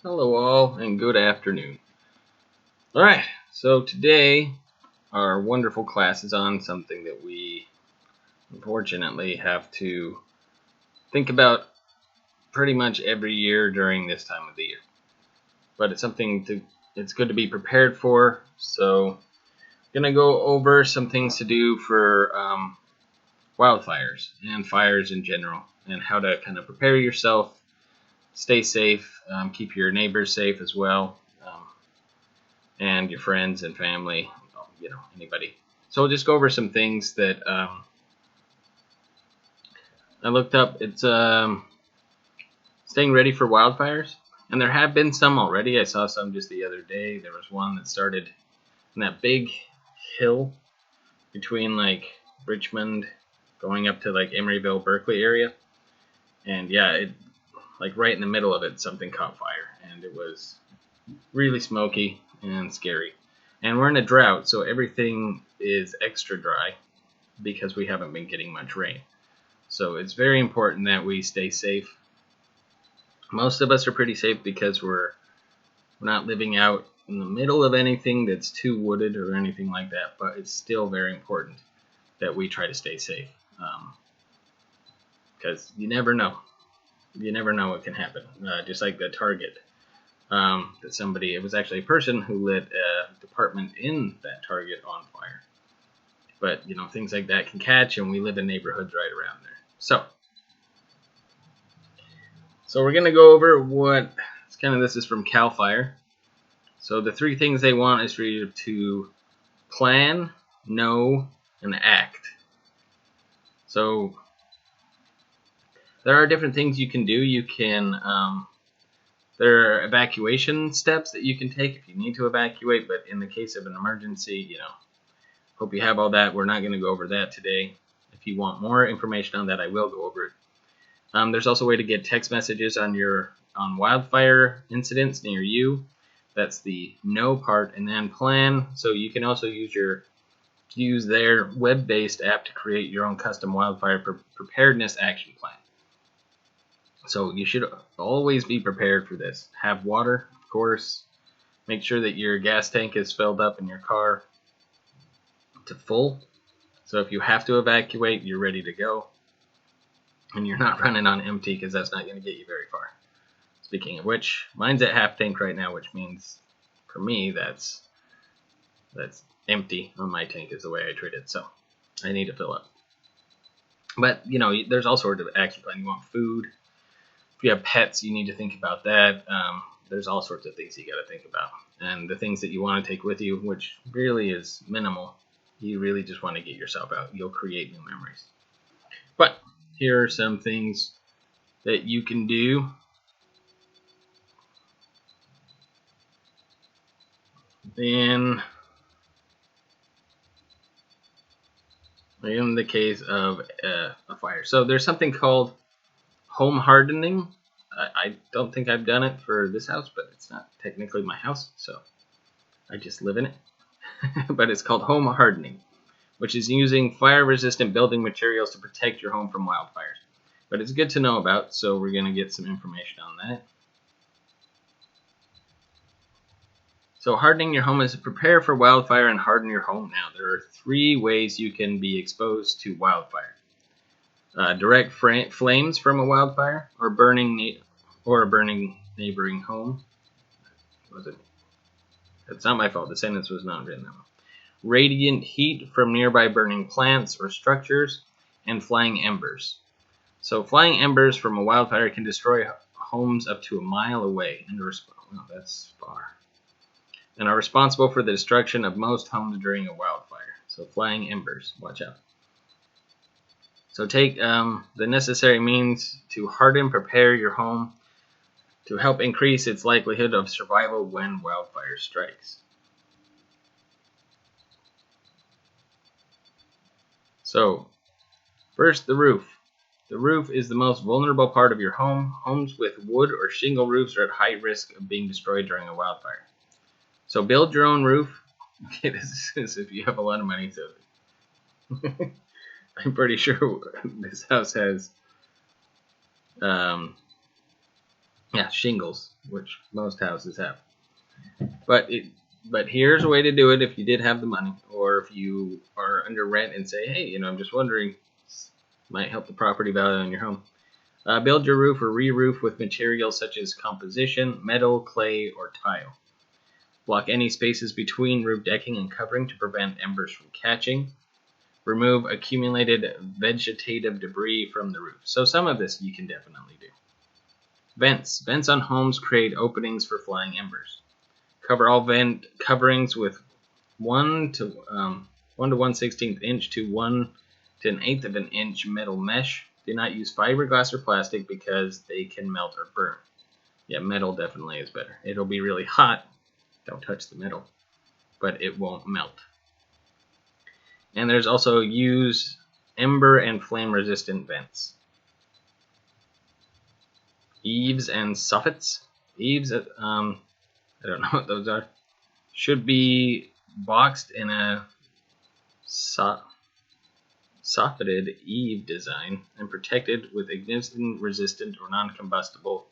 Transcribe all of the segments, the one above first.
Hello all and good afternoon. Alright, so today our wonderful class is on something that we unfortunately have to think about pretty much every year during this time of the year. But it's good to be prepared for, so I'm going to go over some things to do for wildfires and fires in general and how to kind of prepare yourself, stay safe, keep your neighbors safe as well. And your friends and family, anybody. So we'll just go over some things that I looked up. It's staying ready for wildfires, and there have been some already. I saw some just the other day. There was one that started in that big hill between like Richmond, going up to like Emeryville, Berkeley area, and yeah, it like right in the middle of it, something caught fire, and it was really smoky and scary. And we're in a drought, so everything is extra dry because we haven't been getting much rain. So it's very important that we stay safe. Most of us are pretty safe because we're not living out in the middle of anything that's too wooded or anything like that, but it's still very important that we try to stay safe because you never know. You never know what can happen. Just like the Target it was actually a person who lit a department in that Target on fire. But, things like that can catch, and we live in neighborhoods right around there. So we're going to go over this is from CAL FIRE. So the three things they want is for you to plan, know, and act. So there are different things you can do. There are evacuation steps that you can take if you need to evacuate, but in the case of an emergency, hope you have all that. We're not going to go over that today. If you want more information on that, I will go over it. There's also a way to get text messages on wildfire incidents near you. That's the know part, and then plan. So you can also use their web-based app to create your own custom wildfire preparedness action plan. So you should always be prepared for this. Have water, of course. Make sure that your gas tank is filled up in your car to full. So if you have to evacuate, you're ready to go. And you're not running on empty because that's not going to get you very far. Speaking of which, mine's at half tank right now, which means for me that's empty on my tank is the way I treat it. So I need to fill up. But, there's all sorts of action plan. You want food. If you have pets, you need to think about that. There's all sorts of things you got to think about. And the things that you want to take with you, which really is minimal, you really just want to get yourself out. You'll create new memories. But here are some things that you can do. In the case of a fire. So there's something called home hardening. I don't think I've done it for this house, but it's not technically my house, so I just live in it. But it's called home hardening, which is using fire-resistant building materials to protect your home from wildfires. But it's good to know about, so we're going to get some information on that. So hardening your home is to prepare for wildfire and harden your home now. There are 3 ways you can be exposed to wildfire. Direct flames from a wildfire, or a burning neighboring home. Was it? That's not my fault. The sentence was not written that way. Radiant heat from nearby burning plants or structures, and flying embers. So flying embers from a wildfire can destroy homes up to a mile away. That's far. And are responsible for the destruction of most homes during a wildfire. So flying embers, watch out. So take the necessary means to prepare your home to help increase its likelihood of survival when wildfire strikes. So, first, the roof. The roof is the most vulnerable part of your home. Homes with wood or shingle roofs are at high risk of being destroyed during a wildfire. So build your own roof. Okay, this is if you have a lot of money. So I'm pretty sure this house has Yeah, shingles, which most houses have. But here's a way to do it if you did have the money, or if you are under rent and say, hey, I'm just wondering, might help the property value on your home. Build your roof or re-roof with materials such as composition, metal, clay, or tile. Block any spaces between roof decking and covering to prevent embers from catching. Remove accumulated vegetative debris from the roof. So some of this you can definitely do. Vents. Vents on homes create openings for flying embers. Cover all vent coverings with 1 to 1/16 inch to 1 to 1/8 of an inch metal mesh. Do not use fiberglass or plastic because they can melt or burn. Yeah, metal definitely is better. It'll be really hot. Don't touch the metal, but it won't melt. And there's also use ember and flame resistant vents. Eaves and soffits. Eaves, I don't know what those are. Should be boxed in a soffited eave design and protected with ignition resistant or non-combustible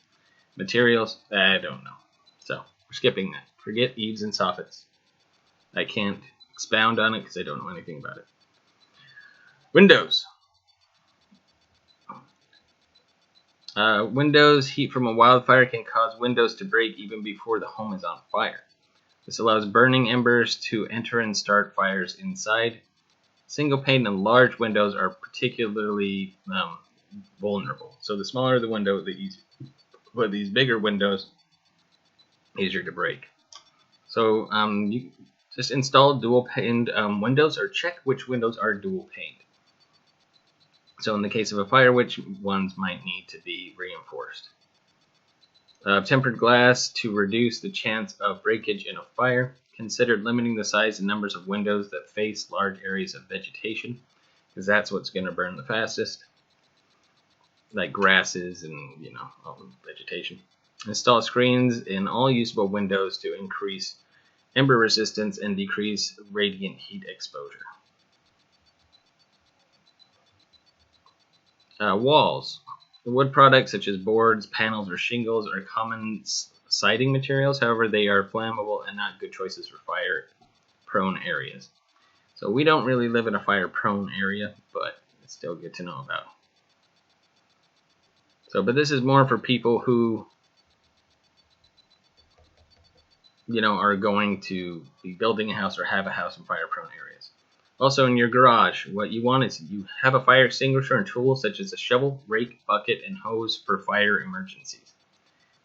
materials. I don't know. So we're skipping that. Forget eaves and soffits. I can't expound on it because I don't know anything about it. Windows. Windows. Heat from a wildfire can cause windows to break even before the home is on fire. This allows burning embers to enter and start fires inside. Single pane and large windows are particularly vulnerable. So the smaller the window, the easier. But these bigger windows, easier to break. So you just install dual paned windows, or check which windows are dual paned. So in the case of a fire, which ones might need to be reinforced. Tempered glass to reduce the chance of breakage in a fire. Consider limiting the size and numbers of windows that face large areas of vegetation, because that's what's going to burn the fastest, like grasses and all the vegetation. Install screens in all usable windows to increase ember resistance and decrease radiant heat exposure. Walls. Wood products such as boards, panels, or shingles are common siding materials. However, they are flammable and not good choices for fire-prone areas. So we don't really live in a fire-prone area, but it's still good to know about. But this is more for people who, are going to be building a house or have a house in fire-prone areas. Also, in your garage, what you want is you have a fire extinguisher and tools such as a shovel, rake, bucket, and hose for fire emergencies.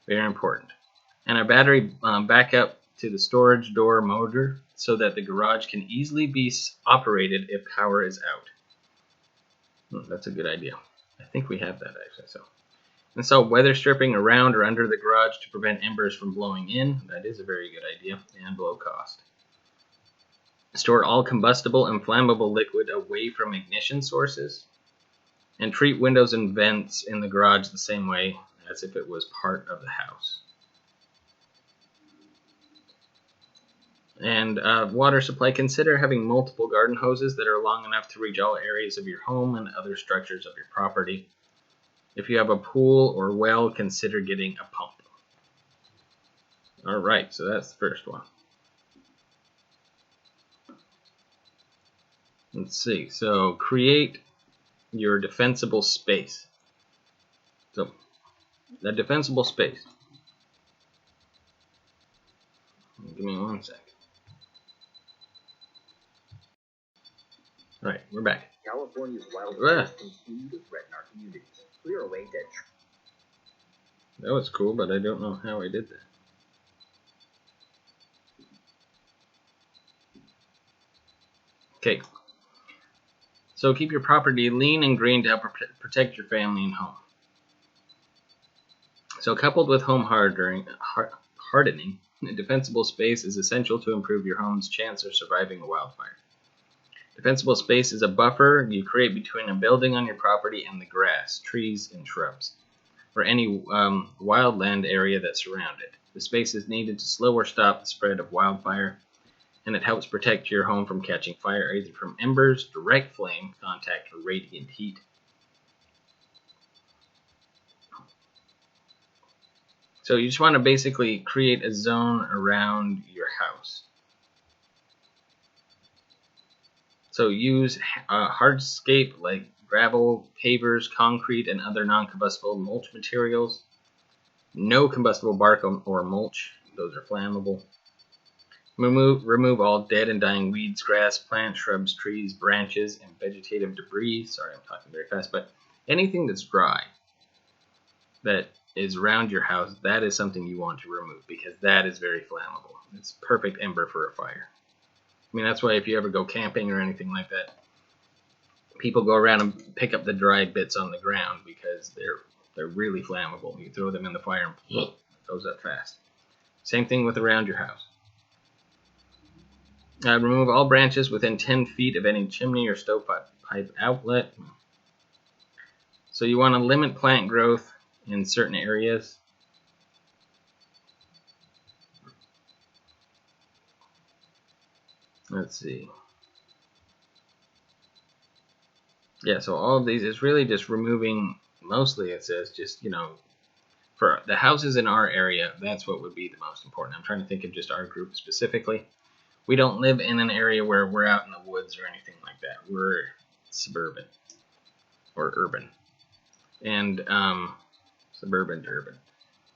Very important. And a battery backup to the storage door motor so that the garage can easily be operated if power is out. That's a good idea. I think we have that actually. So install weather stripping around or under the garage to prevent embers from blowing in. That is a very good idea and low cost. Store all combustible and flammable liquid away from ignition sources. And treat windows and vents in the garage the same way as if it was part of the house. And water supply. Consider having multiple garden hoses that are long enough to reach all areas of your home and other structures of your property. If you have a pool or well, consider getting a pump. Alright, so that's the first one. Let's see. So create your defensible space. So the defensible space. Give me 1 sec. Alright, we're back. California's wildfires continue to threaten our communities. Clear away dead trees. That was cool, but I don't know how I did that. Okay. So keep your property lean and green to help protect your family and home. So coupled with home hardening, a defensible space is essential to improve your home's chance of surviving a wildfire. Defensible space is a buffer you create between a building on your property and the grass, trees, and shrubs, or any wildland area that surround it. The space is needed to slow or stop the spread of wildfire, and it helps protect your home from catching fire either from embers, direct flame contact, or radiant heat. So you just want to basically create a zone around your house. So use hardscape like gravel, pavers, concrete, and other non-combustible mulch materials. No combustible bark or mulch. Those are flammable. Remove all dead and dying weeds, grass, plants, shrubs, trees, branches, and vegetative debris. Sorry, I'm talking very fast, but anything that's dry that is around your house, that is something you want to remove because that is very flammable. It's perfect ember for a fire. I mean, that's why if you ever go camping or anything like that, people go around and pick up the dried bits on the ground because they're really flammable. You throw them in the fire and it goes up fast. Same thing with around your house. Remove all branches within 10 feet of any chimney or stovepipe outlet. So you want to limit plant growth in certain areas. Let's see. Yeah, so all of these is really just removing, mostly it says just, for the houses in our area, that's what would be the most important. I'm trying to think of just our group specifically. We don't live in an area where we're out in the woods or anything like that. We're suburban or urban. And suburban to urban.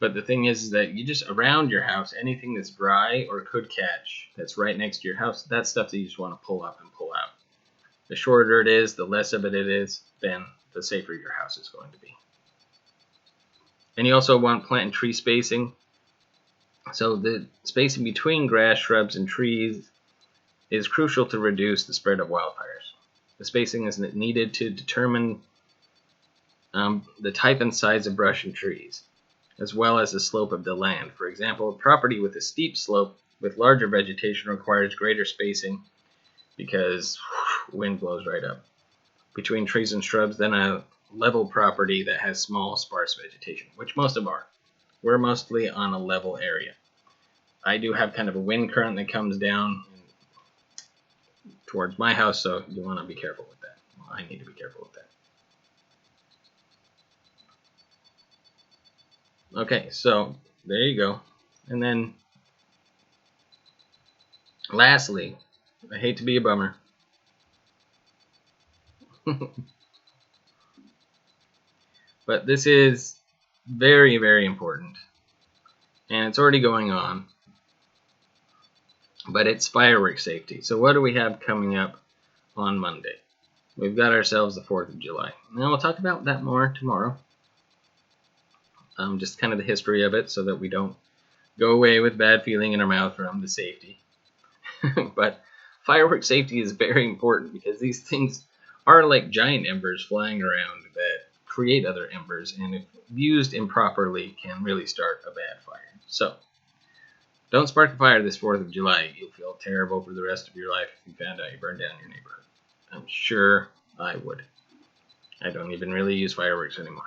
But the thing is that you just around your house, anything that's dry or could catch that's right next to your house, that's stuff that you just want to pull up and pull out. The shorter it is, the less of it is, then the safer your house is going to be. And you also want plant and tree spacing. So the spacing between grass, shrubs, and trees is crucial to reduce the spread of wildfires. The spacing is needed to determine the type and size of brush and trees, as well as the slope of the land. For example, a property with a steep slope with larger vegetation requires greater spacing because wind blows right up between trees and shrubs than a level property that has small, sparse vegetation, which most of are. We're mostly on a level area. I do have kind of a wind current that comes down towards my house, so you want to be careful with that. Well, I need to be careful with that. Okay, so there you go. And then lastly, I hate to be a bummer. But this is very, very important. And it's already going on. But it's fireworks safety. So what do we have coming up on Monday? We've got ourselves the 4th of July. Now we'll talk about that more tomorrow. Just kind of the history of it so that we don't go away with bad feeling in our mouth from the safety. But fireworks safety is very important because these things are like giant embers flying around that create other embers, and if used improperly can really start a bad fire. So don't spark a fire this 4th of July. You'll feel terrible for the rest of your life if you found out you burned down your neighborhood. I'm sure I would. I don't even really use fireworks anymore.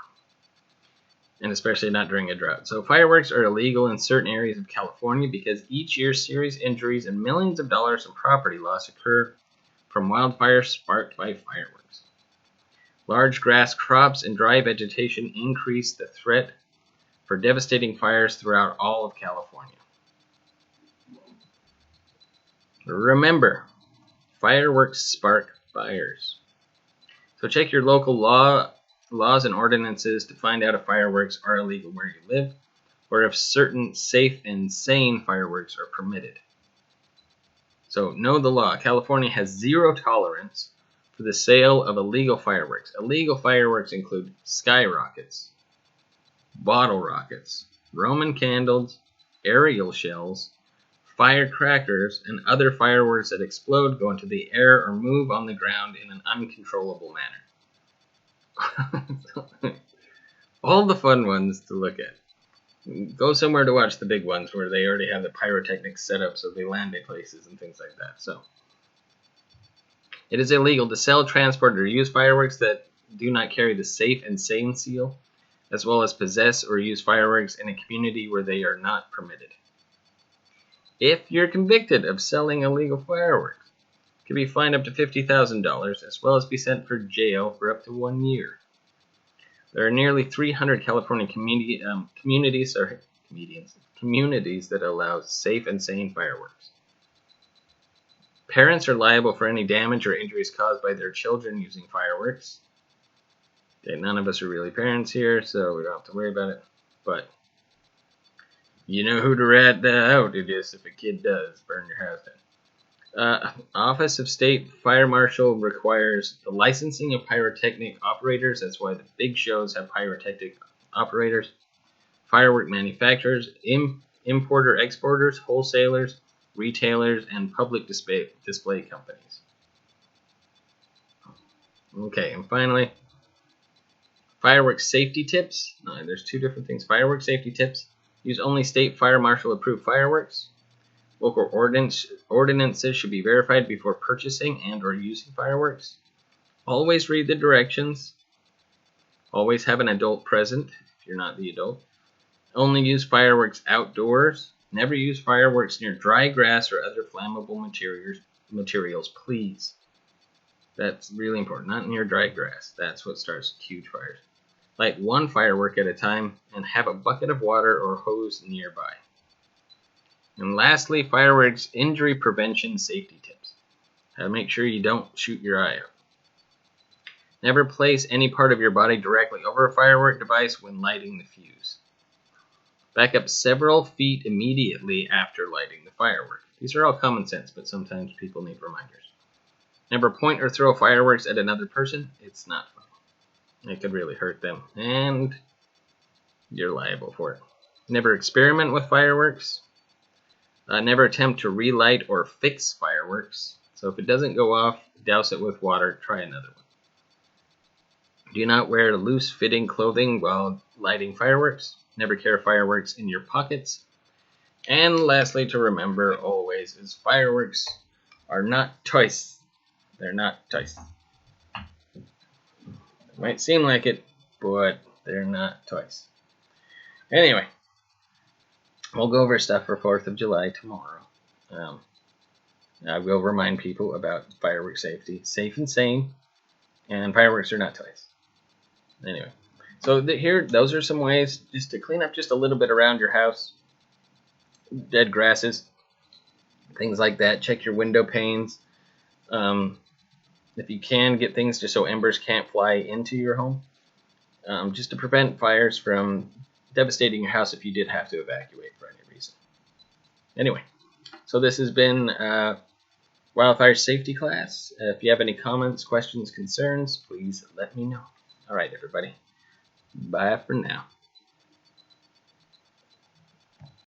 And especially not during a drought. So fireworks are illegal in certain areas of California because each year serious injuries and millions of dollars in property loss occur from wildfires sparked by fireworks. Large grass crops and dry vegetation increase the threat for devastating fires throughout all of California. Remember, fireworks spark fires. So check your local laws and ordinances to find out if fireworks are illegal where you live, or if certain safe and sane fireworks are permitted. So know the law. California has zero tolerance for the sale of illegal fireworks. Illegal fireworks include skyrockets, bottle rockets, Roman candles, aerial shells, firecrackers, and other fireworks that explode, go into the air, or move on the ground in an uncontrollable manner. All the fun ones to look at. Go somewhere to watch the big ones where they already have the pyrotechnics set up so they land in places and things like that. So it is illegal to sell, transport, or use fireworks that do not carry the safe and sane seal, as well as possess or use fireworks in a community where they are not permitted. If you're convicted of selling illegal fireworks, you can be fined up to $50,000, as well as be sent for jail for up to 1 year. There are nearly 300 California communities communities that allow safe and sane fireworks. Parents are liable for any damage or injuries caused by their children using fireworks. Okay, none of us are really parents here, so we don't have to worry about it. But you know who to rat that out it is if a kid does burn your house down. Office of State Fire Marshal requires the licensing of pyrotechnic operators. That's why the big shows have pyrotechnic operators. Firework manufacturers, importer exporters, wholesalers, retailers, and public display companies. Okay, and finally, fireworks safety tips. There's two different things. Fireworks safety tips. Use only state fire marshal approved fireworks. Local ordinances should be verified before purchasing and or using fireworks. Always read the directions. Always have an adult present if you're not the adult. Only use fireworks outdoors. Never use fireworks near dry grass or other flammable materials, please. That's really important. Not near dry grass. That's what starts huge fires. Light one firework at a time and have a bucket of water or hose nearby. And lastly, fireworks injury prevention safety tips. How to make sure you don't shoot your eye out. Never place any part of your body directly over a firework device when lighting the fuse. Back up several feet immediately after lighting the firework. These are all common sense, but sometimes people need reminders. Never point or throw fireworks at another person. It's not fun. It could really hurt them, and you're liable for it. Never experiment with fireworks. Never attempt to relight or fix fireworks. So if it doesn't go off, douse it with water. Try another one. Do not wear loose-fitting clothing while lighting fireworks. Never carry fireworks in your pockets. And lastly, to remember always is fireworks are not toys. They're not toys. It might seem like it, but they're not toys. Anyway, we'll go over stuff for 4th of July tomorrow. I will remind people about fireworks safety. Safe and sane, and fireworks are not toys. Anyway, so those are some ways just to clean up just a little bit around your house. Dead grasses, things like that. Check your window panes. If you can, get things just so embers can't fly into your home. Just to prevent fires from devastating your house if you did have to evacuate for any reason. Anyway, so this has been Wildfire Safety Class. If you have any comments, questions, concerns, please let me know. All right, everybody. Bye for now.